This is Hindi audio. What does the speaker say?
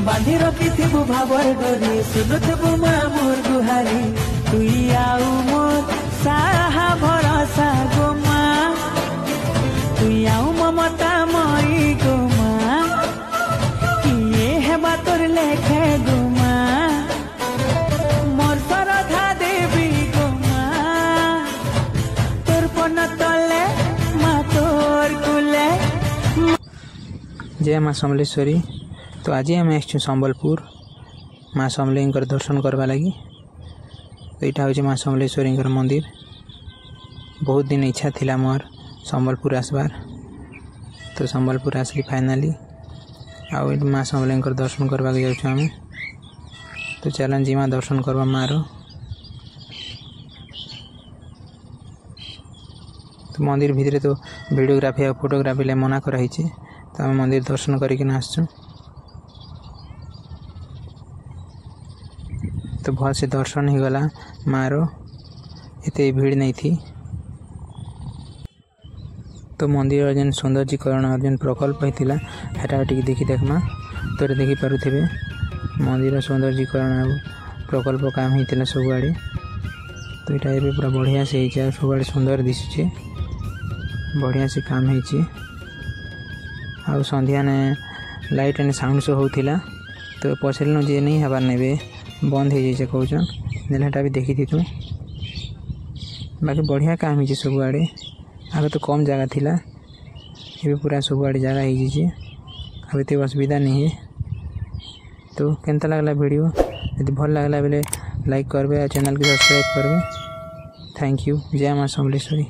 बांधी रखिथिबु भावर डोरी सुनुथिबु माँ मोर गुहारी तुई आउ मोर साहा भरोसा गो माँ तुई आउ ममता मई गो माँ किए हेबा तोर लेखे गो माँ मोर सरधा देवी गो माँ तोर पन तले माँ तोर कुले। जय माँ समलेश्वरी। तो आज आम आसचु संबलपुर माँ समलेई दर्शन करवा लगी। तो यहाँ हूँ माँ समलेश्वरी मंदिर। बहुत दिन इच्छा थिला मोर संबलपुर आसबार, तो संबलपुर आसली फाइनाली आउ माँ समलेई दर्शन करवा जाऊँ आम। तो चलन जीमा दर्शन करवा माँ रो। तो मंदिर भितर तो वीडियोग्राफी और फोटोग्राफी ले मना कराई, तो आम मंदिर दर्शन करके आसचु। तो बहुत से दर्शन ही गला माँ रो, एते भीड़ नहीं थी। तो मंदिर जेन सौंदर्यीकरण और जेन प्रकल्प होता है देखी देखमा। तो देखी पारे मंदिर सौंदर्यीकरण और प्रकल्प काम होता सब आड़े। तो यहाँ पूरा बढ़िया से सब आड़े सुंदर दिशुचे, बढ़िया से काम हो। संध्या ने लाइट एंड साउंड शो होता, तो पचारू जे नहीं हबार ने बंद हो जाए कौन नेटा भी देखी थी तू। बाकी बढ़िया काम हो सब आड़े। आगे तो कम जगह थिला, ये पूरा सब आड़े जगह हो अब एत असुविधा नहीं है। तो केनता लगला वीडियो, यदि भल लगला बेले लाइक करबे और चैनल को सब्सक्राइब करबे। Thank you. जय माँ समलेश्वरी।